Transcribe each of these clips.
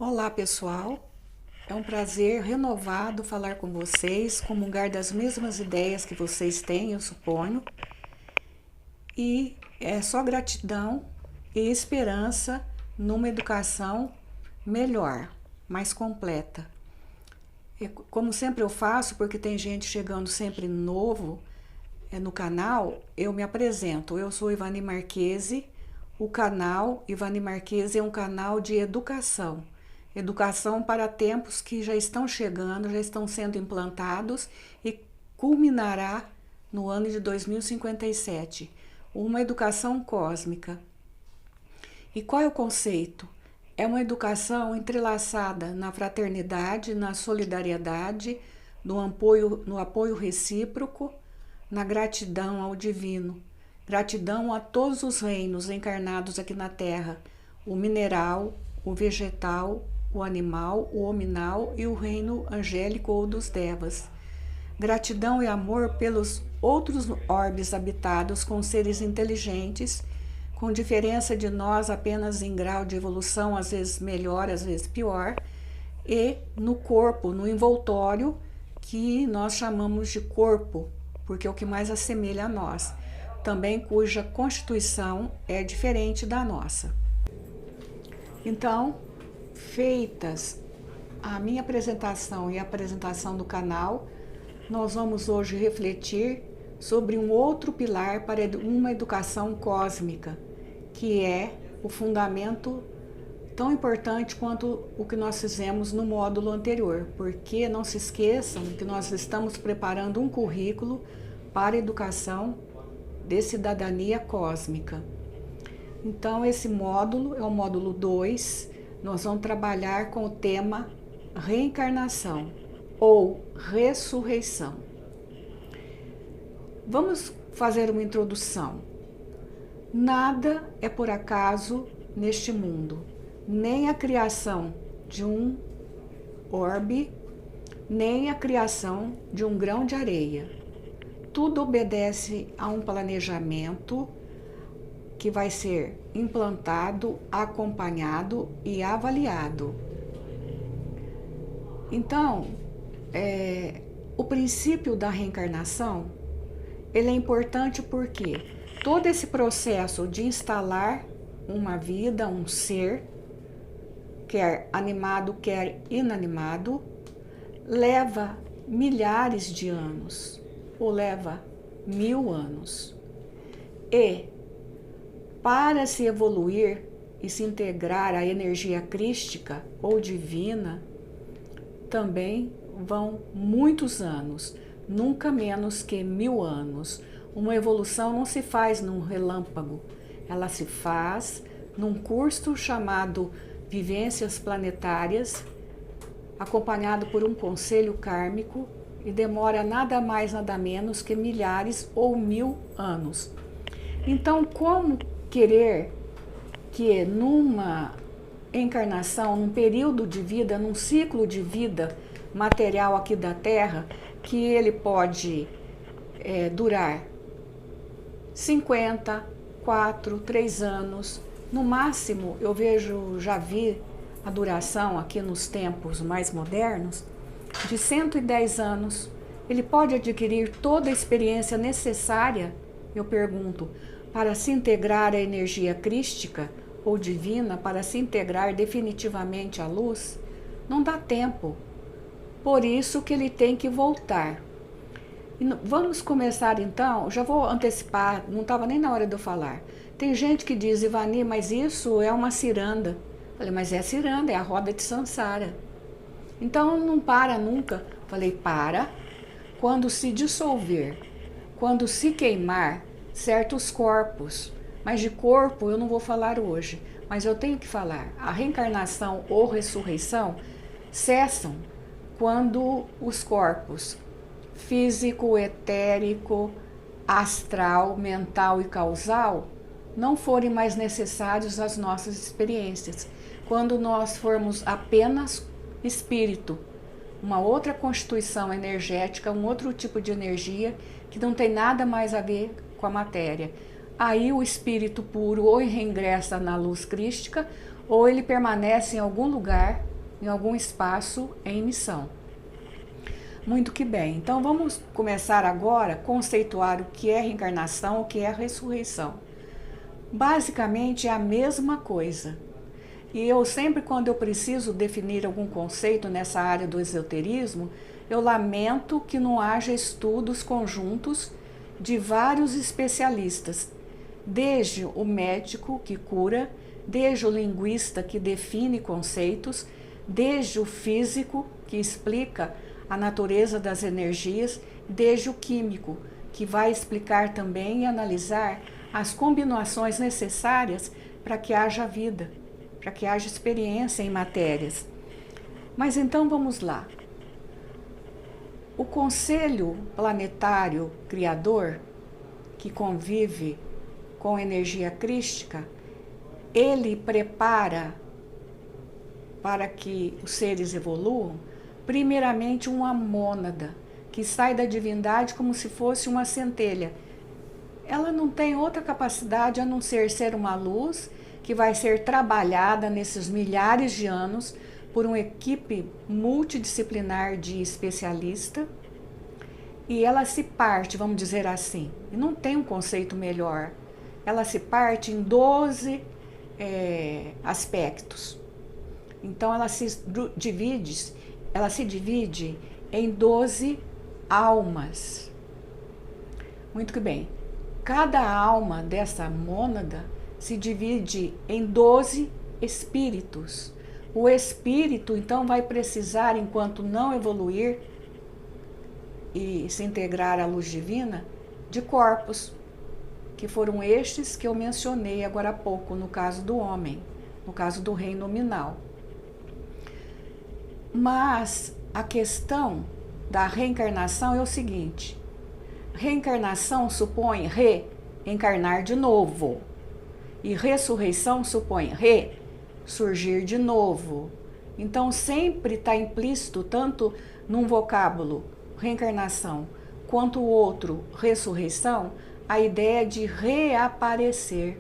Olá, pessoal. É um prazer renovado falar com vocês, comungar das mesmas ideias que vocês têm, eu suponho. E é só gratidão e esperança numa educação melhor, mais completa. E como sempre eu faço, porque tem gente chegando sempre novo no canal, eu me apresento. Eu sou Ivani Marchese. O canal Ivani Marchese é um canal de educação. Educação para tempos que já estão chegando, já estão sendo implantados e culminará no ano de 2057. Uma educação cósmica. E qual é o conceito? É uma educação entrelaçada na fraternidade, na solidariedade, no apoio recíproco, na gratidão ao divino, gratidão a todos os reinos encarnados aqui na Terra, o mineral, o vegetal, o animal, o hominal e o reino angélico ou dos devas. Gratidão e amor pelos outros orbes habitados com seres inteligentes, com diferença de nós apenas em grau de evolução, às vezes melhor, às vezes pior, e no corpo, no envoltório, que nós chamamos de corpo, porque é o que mais assemelha a nós, também cuja constituição é diferente da nossa. Então, feitas a minha apresentação e a apresentação do canal, nós vamos hoje refletir sobre um outro pilar para uma educação cósmica, que é o fundamento tão importante quanto o que nós fizemos no módulo anterior, porque não se esqueçam que nós estamos preparando um currículo para a educação de cidadania cósmica. Então, esse módulo é o módulo 2, nós vamos trabalhar com o tema reencarnação ou ressurreição. Vamos fazer uma introdução. Nada é por acaso neste mundo, nem a criação de um orbe, nem a criação de um grão de areia. Tudo obedece a um planejamento que vai ser implantado, acompanhado e avaliado. Então, o princípio da reencarnação, ele é importante porque todo esse processo de instalar uma vida, um ser, quer animado, quer inanimado, leva milhares de anos, ou leva 1000 anos. E, para se evoluir e se integrar à energia crística ou divina, também vão muitos anos, nunca menos que 1000 anos. Uma evolução não se faz num relâmpago, ela se faz num curso chamado Vivências Planetárias, acompanhado por um conselho kármico, e demora nada mais, nada menos que milhares ou 1000 anos. Então, como querer que numa encarnação, num período de vida, num ciclo de vida material aqui da Terra, que ele pode durar 50, 4, 3 anos, no máximo eu já vi a duração aqui nos tempos mais modernos, de 110 anos. Ele pode adquirir toda a experiência necessária, eu pergunto, para se integrar à energia crística ou divina, para se integrar definitivamente à luz? Não dá tempo. Por isso que ele tem que voltar. E vamos começar então, já vou antecipar, não estava nem na hora de eu falar. Tem gente que diz, Ivani, mas isso é uma ciranda. Falei, mas é ciranda, é a roda de Sansara. Então não para nunca. Falei, para. Quando se dissolver, quando se queimar certos corpos, mas de corpo eu não vou falar hoje, mas eu tenho que falar. A reencarnação ou ressurreição cessam quando os corpos físico, etérico, astral, mental e causal não forem mais necessários às nossas experiências. Quando nós formos apenas espírito, uma outra constituição energética, um outro tipo de energia que não tem nada mais a ver com a matéria. Aí o espírito puro ou reingressa na luz crística ou ele permanece em algum lugar, em algum espaço em missão. Muito que bem. Então vamos começar agora a conceituar o que é reencarnação, o que é ressurreição. Basicamente é a mesma coisa. E eu sempre, quando eu preciso definir algum conceito nessa área do esoterismo, eu lamento que não haja estudos conjuntos de vários especialistas, desde o médico que cura, desde o linguista que define conceitos, desde o físico que explica a natureza das energias, desde o químico que vai explicar também e analisar as combinações necessárias para que haja vida, para que haja experiência em matérias. Mas então vamos lá. O Conselho Planetário Criador, que convive com energia crística, ele prepara para que os seres evoluam, primeiramente uma mônada, que sai da divindade como se fosse uma centelha. Ela não tem outra capacidade a não ser uma luz que vai ser trabalhada nesses milhares de anos por uma equipe multidisciplinar de especialistas, e ela se parte, vamos dizer assim, e não tem um conceito melhor, ela se parte em 12 aspectos. Então ela se divide em 12 almas. Muito que bem. Cada alma dessa mônada se divide em 12 espíritos. O espírito, então, vai precisar, enquanto não evoluir e se integrar à luz divina, de corpos, que foram estes que eu mencionei agora há pouco, no caso do homem, no caso do reino nominal. Mas a questão da reencarnação é o seguinte: reencarnação supõe reencarnar de novo, e ressurreição supõe ressurgir de novo. Então sempre está implícito, tanto num vocábulo reencarnação quanto o outro ressurreição, a ideia de reaparecer,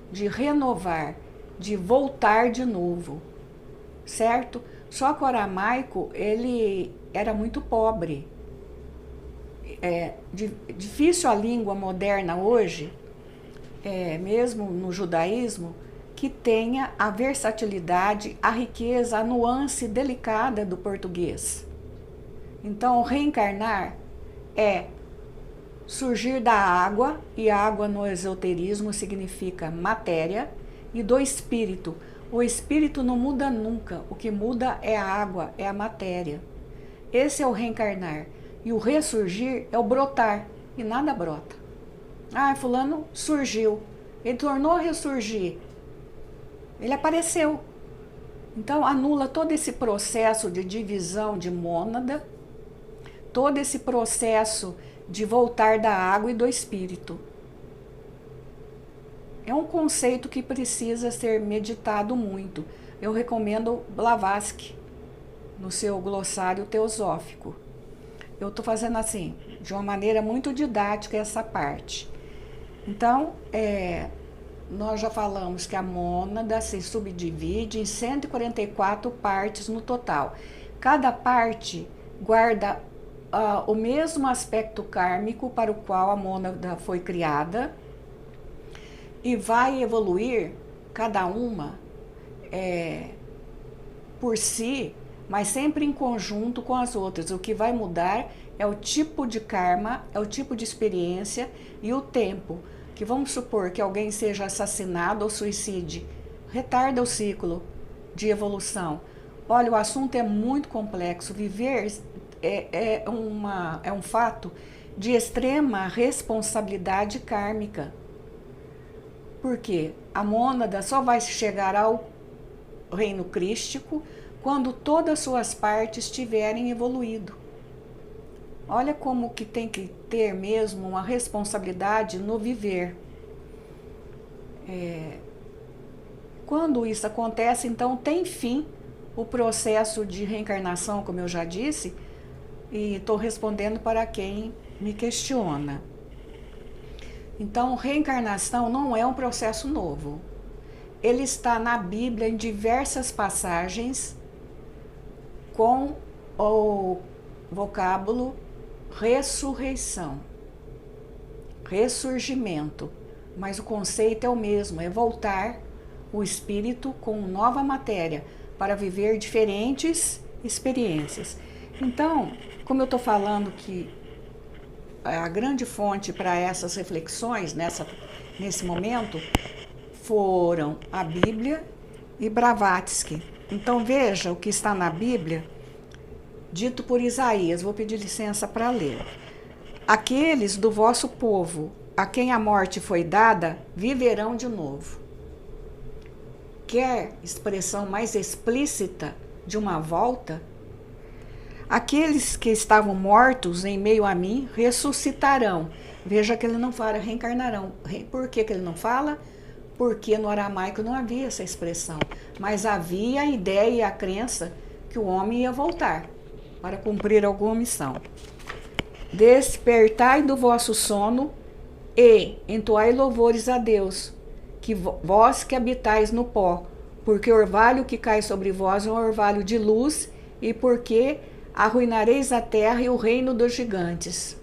de renovar, de voltar de novo, certo? Só que o aramaico, ele era muito pobre. É difícil a língua moderna hoje, mesmo no judaísmo, que tenha a versatilidade, a riqueza, a nuance delicada do português. Então, reencarnar é surgir da água, e água no esoterismo significa matéria, e do espírito. O espírito não muda nunca, o que muda é a água, é a matéria. Esse é o reencarnar. E o ressurgir é o brotar, e nada brota. Ah, fulano surgiu, ele tornou a ressurgir, ele apareceu. Então anula todo esse processo de divisão de mônada, todo esse processo de voltar da água e do espírito. É um conceito que precisa ser meditado muito. Eu recomendo Blavatsky no seu glossário teosófico. Eu estou fazendo assim, de uma maneira muito didática, essa parte. Então, nós já falamos que a mônada se subdivide em 144 partes no total. Cada parte guarda o mesmo aspecto kármico para o qual a mônada foi criada, e vai evoluir cada uma por si, mas sempre em conjunto com as outras. O que vai mudar é o tipo de karma, é o tipo de experiência e o tempo. Que vamos supor que alguém seja assassinado ou suicide, retarda o ciclo de evolução. Olha, o assunto é muito complexo. Viver é um fato de extrema responsabilidade kármica. Porque a mônada só vai chegar ao reino crístico quando todas as suas partes tiverem evoluído. Olha como que tem que ter mesmo uma responsabilidade no viver. Quando isso acontece, então tem fim o processo de reencarnação, como eu já disse, e estou respondendo para quem me questiona. Então, reencarnação não é um processo novo. ele está na Bíblia em diversas passagens com o vocábulo ressurreição, ressurgimento, mas o conceito é o mesmo, é voltar o espírito com nova matéria para viver diferentes experiências. Então, como eu estou falando que a grande fonte para essas reflexões nesse momento foram a Bíblia e Blavatsky. Então veja o que está na Bíblia, dito por Isaías. Vou pedir licença para ler. Aqueles do vosso povo, a quem a morte foi dada, viverão de novo. Quer expressão mais explícita de uma volta? Aqueles que estavam mortos em meio a mim ressuscitarão. Veja que ele não fala reencarnarão. Por que ele não fala? Porque no aramaico não havia essa expressão, mas havia a ideia e a crença que o homem ia voltar para cumprir alguma missão. Despertai do vosso sono e entoai louvores a Deus, que vós que habitais no pó, porque o orvalho que cai sobre vós é um orvalho de luz, e porque arruinareis a terra e o reino dos gigantes.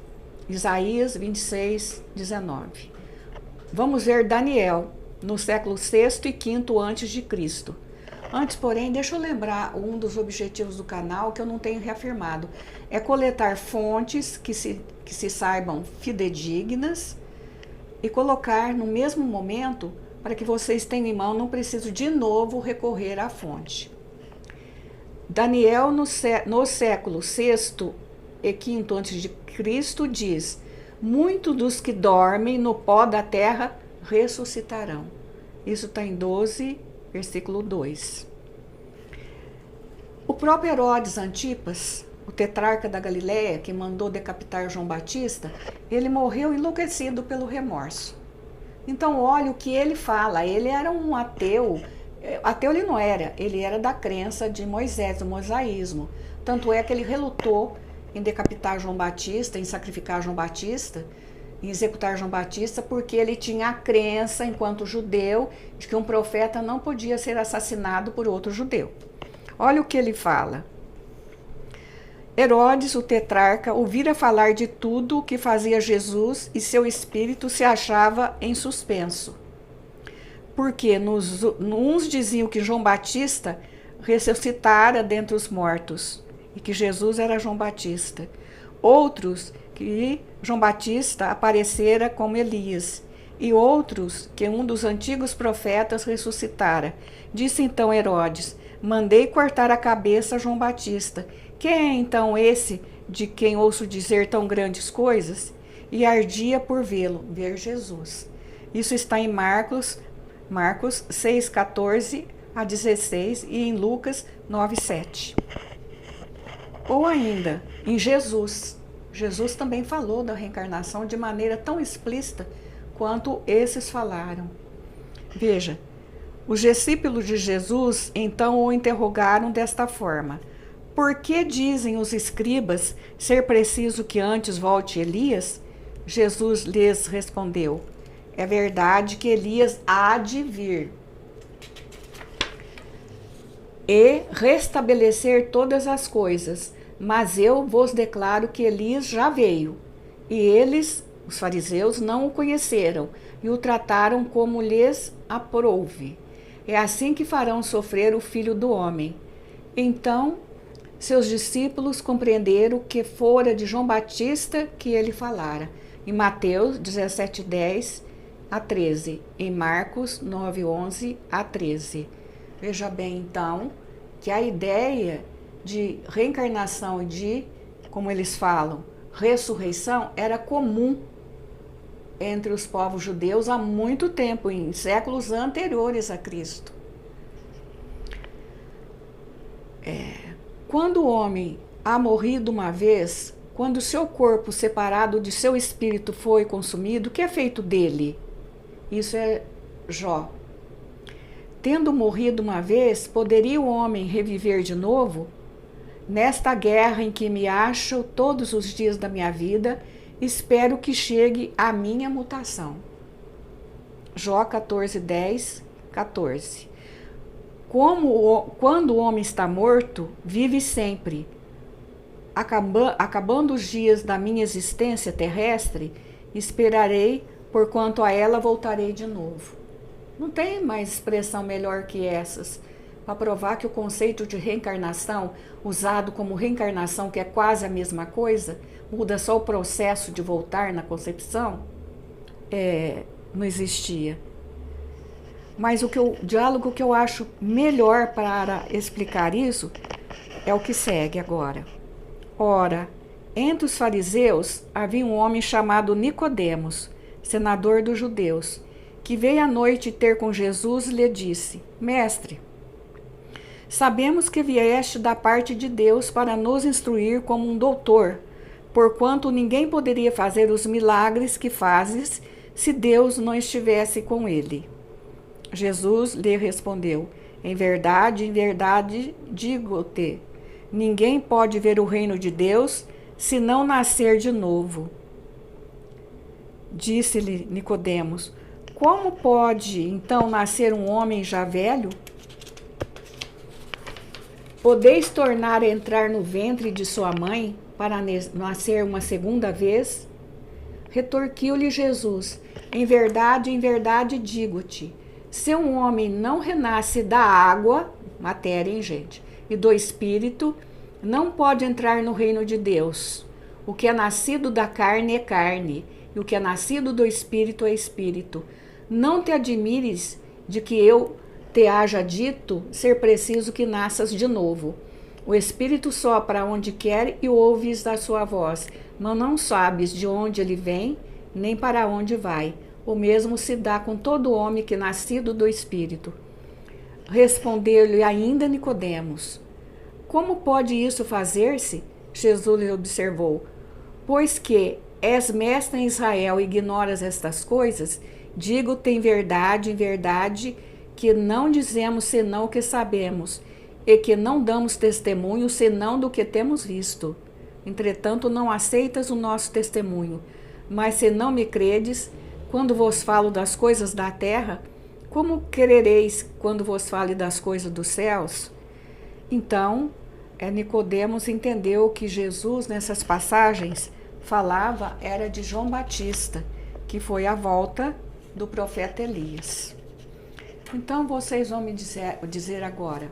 Isaías 26, 19. Vamos ver Daniel, no século VI e V antes de Cristo. Antes, porém, deixa eu lembrar um dos objetivos do canal que eu não tenho reafirmado. É coletar fontes que se saibam fidedignas e colocar no mesmo momento para que vocês tenham em mão, não preciso de novo recorrer à fonte. Daniel, no século VI e V antes de Cristo, diz: muitos dos que dormem no pó da terra ressuscitarão. Isso está em 12, versículo 2. O próprio Herodes Antipas, o tetrarca da Galileia, que mandou decapitar João Batista, ele morreu enlouquecido pelo remorso. Então, olha o que ele fala. Ele era um ateu. Ateu ele não era, ele era da crença de Moisés, do mosaísmo. Tanto é que ele relutou em decapitar João Batista, em sacrificar João Batista, em executar João Batista, porque ele tinha a crença, enquanto judeu, de que um profeta não podia ser assassinado por outro judeu. Olha o que ele fala. Herodes, o tetrarca, ouvira falar de tudo o que fazia Jesus e seu espírito se achava em suspenso. Porque uns diziam que João Batista ressuscitara dentre os mortos e que Jesus era João Batista. Outros que João Batista aparecera como Elias, e outros que um dos antigos profetas ressuscitara. Disse então Herodes: mandei cortar a cabeça a João Batista. Quem é então esse de quem ouço dizer tão grandes coisas? E ardia por vê-lo, ver Jesus. Isso está em Marcos 6, 14 a 16 e em Lucas 9, 7. Ou ainda, em Jesus. Jesus também falou da reencarnação de maneira tão explícita quanto esses falaram. Veja, os discípulos de Jesus então o interrogaram desta forma: por que dizem os escribas ser preciso que antes volte Elias? Jesus lhes respondeu: é verdade que Elias há de vir e restabelecer todas as coisas, mas eu vos declaro que Elias já veio, e eles, os fariseus, não o conheceram e o trataram como lhes aprouve. É assim que farão sofrer o Filho do Homem. Então, seus discípulos compreenderam que fora de João Batista que ele falara. Em Mateus 17, 10 a 13, em Marcos 9, 11 a 13. Veja bem, então, que a ideia de reencarnação e de, como eles falam, ressurreição era comum entre os povos judeus há muito tempo, em séculos anteriores a Cristo. Quando o homem há morrido uma vez, quando seu corpo separado de seu espírito foi consumido, o que é feito dele? Isso é Jó. Tendo morrido uma vez, poderia o homem reviver de novo? Nesta guerra em que me acho todos os dias da minha vida, espero que chegue a minha mutação. Jó 14, 10, 14. Quando o homem está morto, vive sempre. Acabando os dias da minha existência terrestre, esperarei, porquanto a ela voltarei de novo. Não tem mais expressão melhor que essas para provar que o conceito de reencarnação, usado como reencarnação, que é quase a mesma coisa, muda só o processo de voltar na concepção, não existia. Mas o diálogo que eu acho melhor para explicar isso é o que segue agora. Ora, entre os fariseus havia um homem chamado Nicodemos, senador dos judeus, que veio à noite ter com Jesus e lhe disse: Mestre, sabemos que vieste da parte de Deus para nos instruir como um doutor, porquanto ninguém poderia fazer os milagres que fazes se Deus não estivesse com ele. Jesus lhe respondeu: em verdade, digo-te, ninguém pode ver o reino de Deus se não nascer de novo. Disse-lhe Nicodemos: como pode então nascer um homem já velho? Podeis tornar a entrar no ventre de sua mãe para nascer uma segunda vez? Retorquiu-lhe Jesus: em verdade digo-te, se um homem não renasce da água, matéria, hein, gente, e do Espírito, não pode entrar no reino de Deus. O que é nascido da carne é carne, e o que é nascido do Espírito é Espírito. Não te admires de que eu te haja dito ser preciso que nasças de novo. O Espírito sopra onde quer e ouves a sua voz, mas não sabes de onde ele vem, nem para onde vai. O mesmo se dá com todo homem que é nascido do Espírito. Respondeu-lhe ainda Nicodemos: como pode isso fazer-se? Jesus lhe observou: pois que és mestre em Israel e ignoras estas coisas, digo-te em verdade, que não dizemos senão o que sabemos, e que não damos testemunho senão do que temos visto. Entretanto, não aceitas o nosso testemunho. Mas se não me credes, quando vos falo das coisas da terra, como crereis quando vos fale das coisas dos céus? Então, Nicodemos entendeu que Jesus, nessas passagens, falava era de João Batista, que foi a volta do profeta Elias. Então, vocês vão me dizer agora,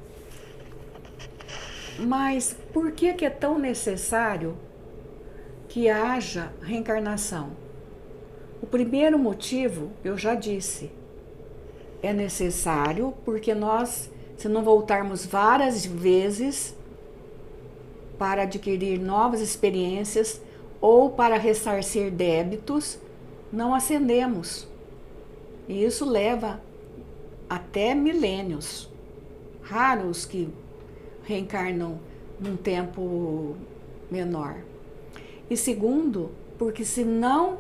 mas por que é tão necessário que haja reencarnação? O primeiro motivo, eu já disse, é necessário porque nós, se não voltarmos várias vezes para adquirir novas experiências ou para ressarcir débitos, não ascendemos. E isso leva até milênios. Raros que reencarnam num tempo menor. E segundo, porque se não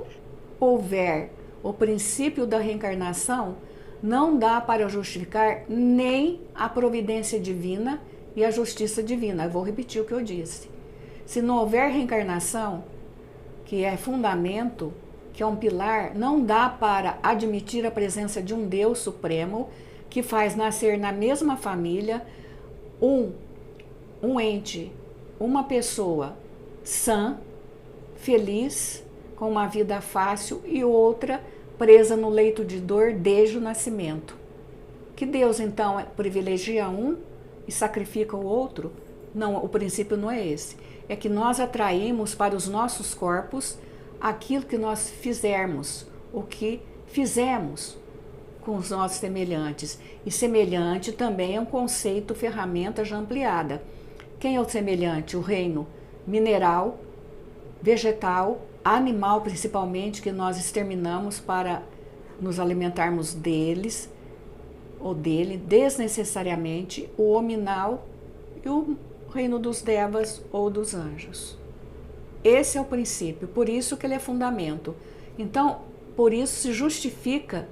houver o princípio da reencarnação, não dá para justificar nem a providência divina e a justiça divina. Eu vou repetir o que eu disse. Se não houver reencarnação, que é fundamento, que é um pilar, não dá para admitir a presença de um Deus supremo que faz nascer na mesma família um ente, uma pessoa sã, feliz, com uma vida fácil, e outra presa no leito de dor desde o nascimento. Que Deus então privilegia um e sacrifica o outro? Não, o princípio não é esse. É que nós atraímos para os nossos corpos aquilo que nós fizermos, o que fizemos com os nossos semelhantes. E semelhante também é um conceito, ferramenta já ampliada. Quem é o semelhante? O reino mineral, vegetal, animal principalmente, que nós exterminamos para nos alimentarmos deles, ou dele, desnecessariamente, o hominal e o reino dos devas ou dos anjos. Esse é o princípio, por isso que ele é fundamento. Então, por isso se justifica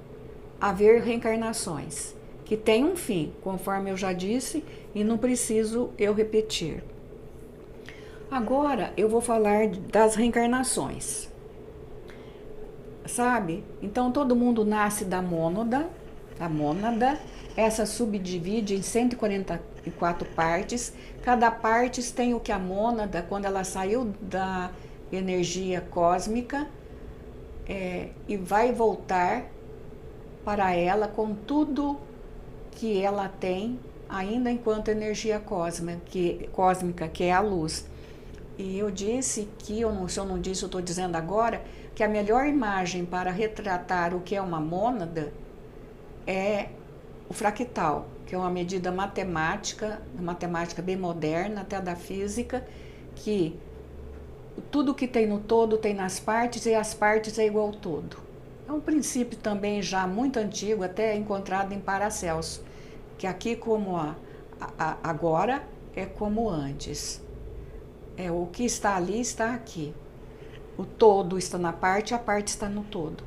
haver reencarnações, que tem um fim, conforme eu já disse, e não preciso eu repetir. Agora eu vou falar das reencarnações. Sabe? Então todo mundo nasce da mônada, a mônada. Essa subdivide em 144 partes. Cada parte tem o que a mônada, quando ela saiu da energia cósmica, e vai voltar para ela com tudo que ela tem ainda enquanto energia cósmica, que é a luz. E eu disse que, se eu não disse, eu estou dizendo agora, que a melhor imagem para retratar o que é uma mônada é o fractal, que é uma medida matemática bem moderna, até da física, que tudo que tem no todo tem nas partes e as partes é igual ao todo. É um princípio também já muito antigo, até encontrado em Paracelso, que aqui como agora é como antes. O que está ali está aqui. O todo está na parte, a parte está no todo.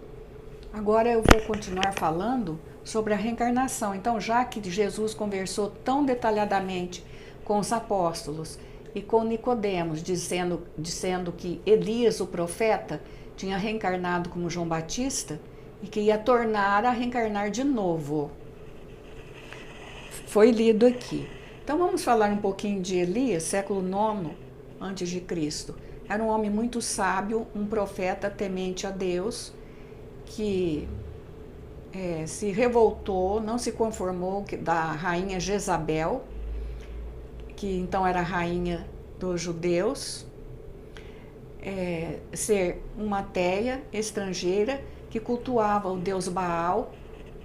Agora eu vou continuar falando sobre a reencarnação. Então, já que Jesus conversou tão detalhadamente com os apóstolos e com Nicodemos, dizendo que Elias, o profeta, tinha reencarnado como João Batista e que ia tornar a reencarnar de novo. Foi lido aqui. Então vamos falar um pouquinho de Elias, século IX a.C. Era um homem muito sábio, um profeta temente a Deus, que se revoltou, não se conformou da rainha Jezabel, que então era a rainha dos judeus, ser uma ateia estrangeira que cultuava o deus Baal,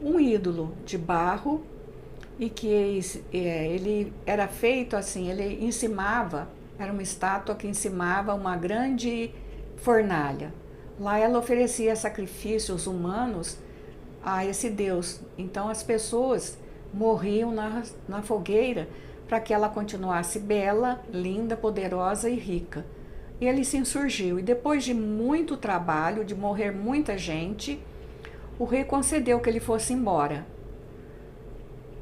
um ídolo de barro, e que ele era feito assim, ele encimava, era uma estátua que encimava uma grande fornalha. Lá ela oferecia sacrifícios humanos a esse deus. Então as pessoas morriam na fogueira para que ela continuasse bela, linda, poderosa e rica. E ele se insurgiu, e depois de muito trabalho, de morrer muita gente, o rei concedeu que ele fosse embora.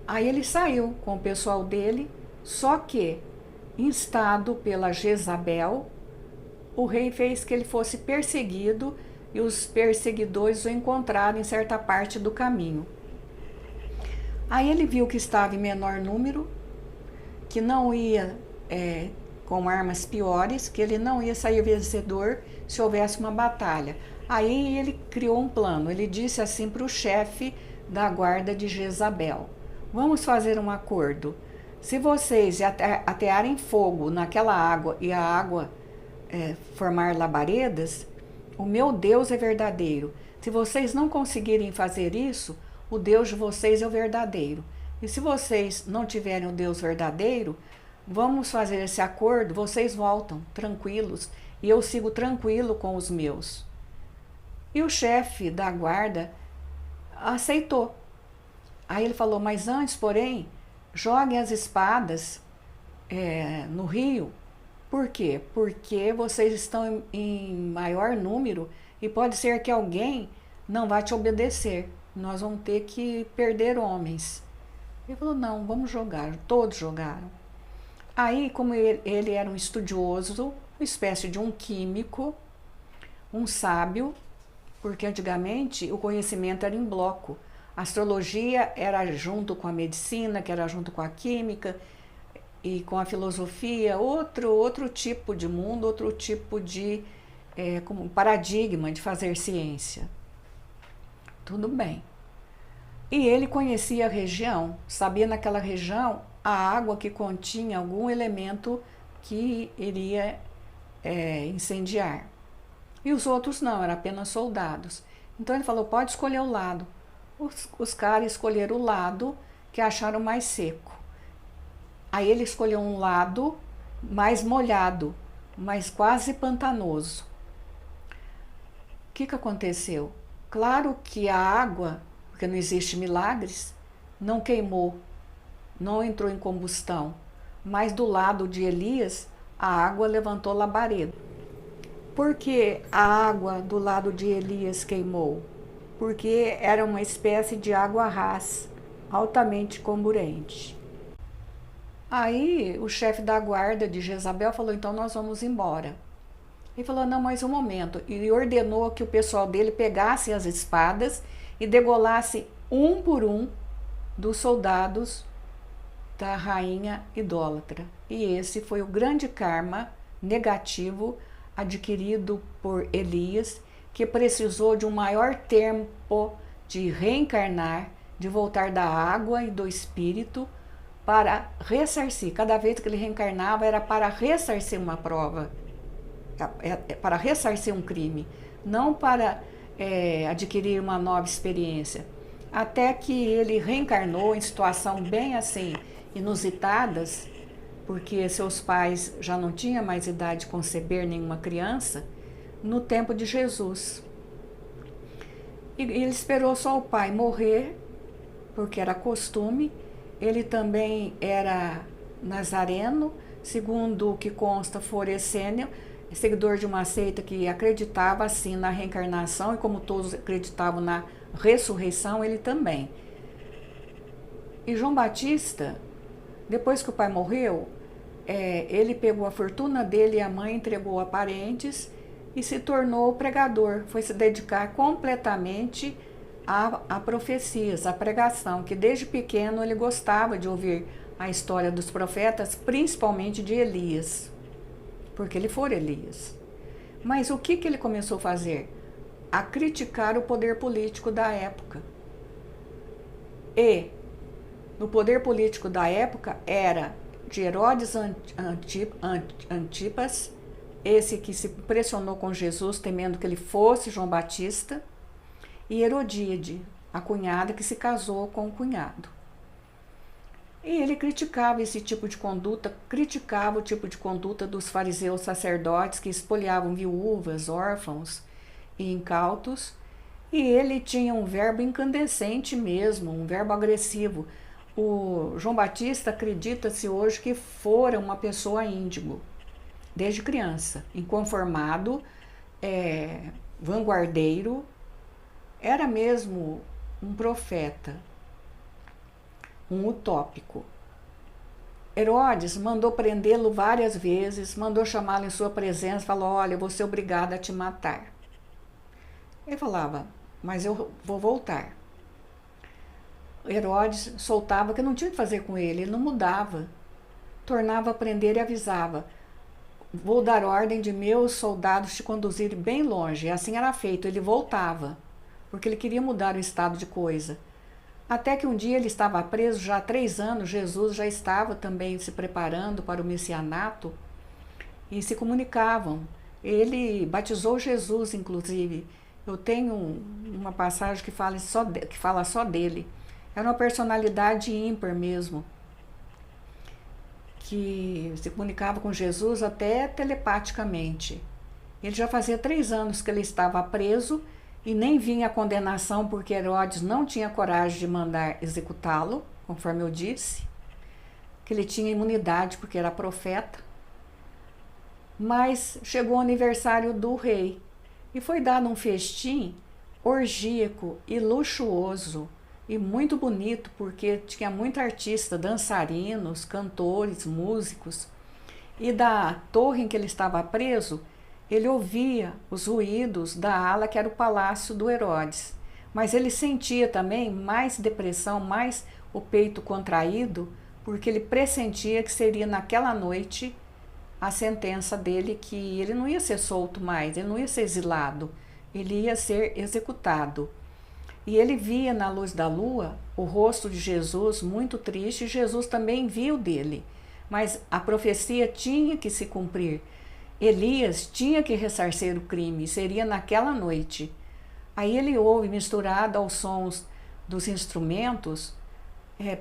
Aí ele saiu com o pessoal dele, só que, instado pela Jezabel, o rei fez que ele fosse perseguido e os perseguidores o encontraram em certa parte do caminho. Aí ele viu que estava em menor número, que não ia com armas piores, que ele não ia sair vencedor se houvesse uma batalha. Aí ele criou um plano, ele disse assim para o chefe da guarda de Jezabel: vamos fazer um acordo. Se vocês atearem fogo naquela água e a água formar labaredas, o meu Deus é verdadeiro. Se vocês não conseguirem fazer isso, o Deus de vocês é o verdadeiro. E se vocês não tiverem o Deus verdadeiro, vamos fazer esse acordo, vocês voltam tranquilos e eu sigo tranquilo com os meus. E o chefe da guarda aceitou. Aí ele falou: mas antes, porém, joguem as espadas no rio. Por quê? Porque vocês estão em maior número e pode ser que alguém não vá te obedecer. Nós vamos ter que perder homens. Ele falou: não, vamos jogar. Todos jogaram. Aí, como ele era um estudioso, uma espécie de um químico, um sábio, porque antigamente o conhecimento era em bloco. A astrologia era junto com a medicina, que era junto com a química e com a filosofia, outro tipo de mundo, outro tipo de como paradigma de fazer ciência. Tudo bem. E ele conhecia a região, sabia naquela região a água que continha algum elemento que iria incendiar. E os outros não, eram apenas soldados. Então ele falou: pode escolher o lado. Os caras escolheram o lado que acharam mais seco. Aí ele escolheu um lado mais molhado, mas quase pantanoso. O que aconteceu? Claro que a água, porque não existe milagres, não queimou, não entrou em combustão, mas do lado de Elias, a água levantou labareda. Por que a água do lado de Elias queimou? Porque era uma espécie de água rasa, altamente comburente. Aí o chefe da guarda de Jezabel falou: então nós vamos embora. Ele falou: não, mas um momento. E ordenou que o pessoal dele pegasse as espadas e degolasse um por um, dos soldados da rainha idólatra. E esse foi o grande karma negativo adquirido por Elias, que precisou de um maior tempo de reencarnar, de voltar da água e do espírito para ressarcir. Cada vez que ele reencarnava era para ressarcir uma prova, para ressarcir um crime, não para adquirir uma nova experiência. Até que ele reencarnou em situação bem assim inusitadas, porque seus pais já não tinham mais idade de conceber nenhuma criança, no tempo de Jesus. E ele esperou só o pai morrer, porque era costume. Ele também era nazareno, segundo o que consta, foressênio, seguidor de uma seita que acreditava assim na reencarnação, e como todos acreditavam na ressurreição, ele também. E João Batista, depois que o pai morreu, ele pegou a fortuna dele e a mãe entregou a parentes e se tornou pregador, foi se dedicar completamente a profecias, a pregação, que desde pequeno ele gostava de ouvir a história dos profetas, principalmente de Elias, porque ele foi Elias. Mas o que ele começou a fazer? A criticar o poder político da época. E no poder político da época era de Herodes Antipas, esse que se impressionou com Jesus, temendo que ele fosse João Batista, e Herodíade, a cunhada que se casou com o cunhado. E ele criticava esse tipo de conduta, criticava o tipo de conduta dos fariseus sacerdotes que espoliavam viúvas, órfãos e incautos, e ele tinha um verbo incandescente mesmo, um verbo agressivo. O João Batista acredita-se hoje que fora uma pessoa índigo, desde criança, inconformado, vanguardeiro, era mesmo um profeta, um utópico. Herodes mandou prendê-lo várias vezes, mandou chamá-lo em sua presença, falou: olha, eu vou ser obrigado a te matar. Ele falava: mas eu vou voltar. Herodes soltava, que não tinha o que fazer com ele, ele não mudava. Tornava a prender e avisava: vou dar ordem de meus soldados te conduzirem bem longe. E assim era feito, ele voltava, porque ele queria mudar o estado de coisa. Até que um dia ele estava preso, já há 3 anos, Jesus já estava também se preparando para o messianato, e se comunicavam. Ele batizou Jesus, inclusive. Eu tenho uma passagem que fala só dele. Era uma personalidade ímpar mesmo, que se comunicava com Jesus até telepaticamente. Ele já fazia 3 anos que ele estava preso e nem vinha a condenação, porque Herodes não tinha coragem de mandar executá-lo, conforme eu disse, que ele tinha imunidade porque era profeta. Mas chegou o aniversário do rei e foi dado um festim orgíaco e luxuoso e muito bonito, porque tinha muito artista, dançarinos, cantores, músicos. E da torre em que ele estava preso, ele ouvia os ruídos da ala que era o palácio do Herodes. Mas ele sentia também mais depressão, mais o peito contraído, porque ele pressentia que seria naquela noite a sentença dele, que ele não ia ser solto mais, ele não ia ser exilado, ele ia ser executado. E ele via na luz da lua o rosto de Jesus muito triste, e Jesus também viu dele. Mas a profecia tinha que se cumprir. Elias tinha que ressarcir o crime, seria naquela noite. Aí ele ouve, misturado aos sons dos instrumentos,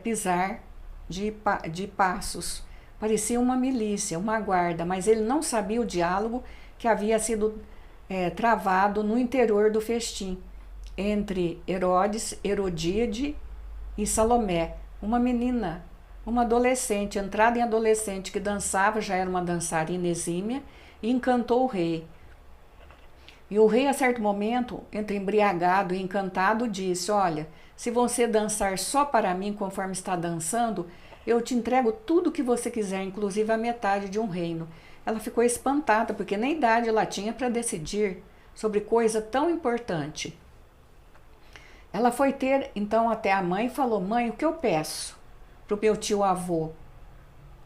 pisar de passos. Parecia uma milícia, uma guarda, mas ele não sabia o diálogo que havia sido travado no interior do festim, entre Herodes, Herodíade e Salomé, uma menina, uma adolescente, entrada em adolescente, que dançava, já era uma dançarina exímia, e encantou o rei. E o rei, a certo momento, entre embriagado e encantado, disse: olha, se você dançar só para mim, conforme está dançando, eu te entrego tudo o que você quiser, inclusive a metade de um reino. Ela ficou espantada, porque nem idade ela tinha para decidir sobre coisa tão importante. Ela foi ter então até a mãe e falou: mãe, o que eu peço para o meu tio avô?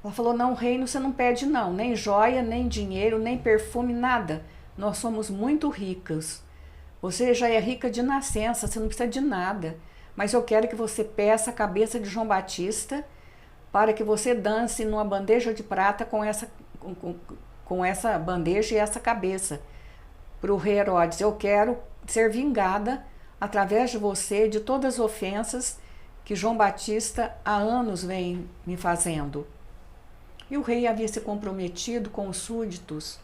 Ela falou: não, reino você não pede não, nem joia, nem dinheiro, nem perfume, nada. Nós somos muito ricas. Você já é rica de nascença, você não precisa de nada. Mas eu quero que você peça a cabeça de João Batista para que você dance numa bandeja de prata com essa bandeja e essa cabeça. Para o rei Herodes: eu quero ser vingada através de você de todas as ofensas que João Batista há anos vem me fazendo. E o rei havia se comprometido com os súditos,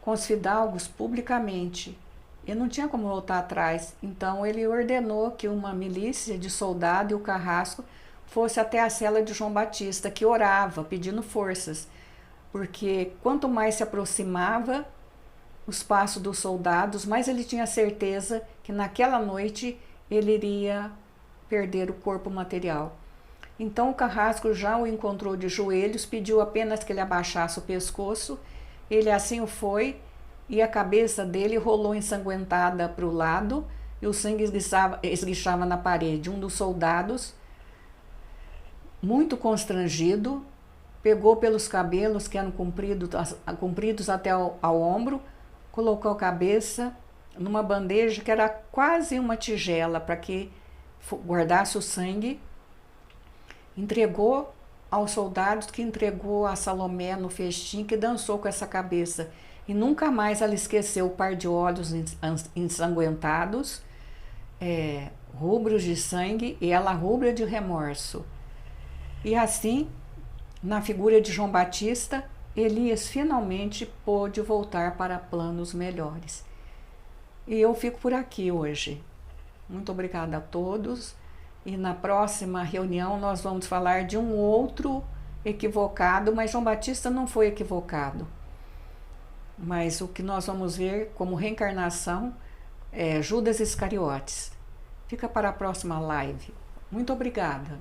com os fidalgos, publicamente. Ele não tinha como voltar atrás, então ele ordenou que uma milícia de soldado e o carrasco fosse até a cela de João Batista, que orava, pedindo forças, porque quanto mais se aproximava os passos dos soldados, mais ele tinha certeza que naquela noite ele iria perder o corpo material. Então o carrasco já o encontrou de joelhos, pediu apenas que ele abaixasse o pescoço. Ele assim o foi, e a cabeça dele rolou ensanguentada para o lado, e o sangue esguichava na parede. Um dos soldados, muito constrangido, pegou pelos cabelos que eram compridos até ao ombro, colocou a cabeça numa bandeja que era quase uma tigela para que guardasse o sangue, entregou aos soldados, que entregou a Salomé no festim, que dançou com essa cabeça. E nunca mais ela esqueceu o par de olhos ensanguentados, rubros de sangue, e ela rubra de remorso. E assim, na figura de João Batista, Elias finalmente pôde voltar para planos melhores. E eu fico por aqui hoje. Muito obrigada a todos. E na próxima reunião nós vamos falar de um outro equivocado, mas João Batista não foi equivocado. Mas o que nós vamos ver como reencarnação é Judas Iscariotes. Fica para a próxima live. Muito obrigada.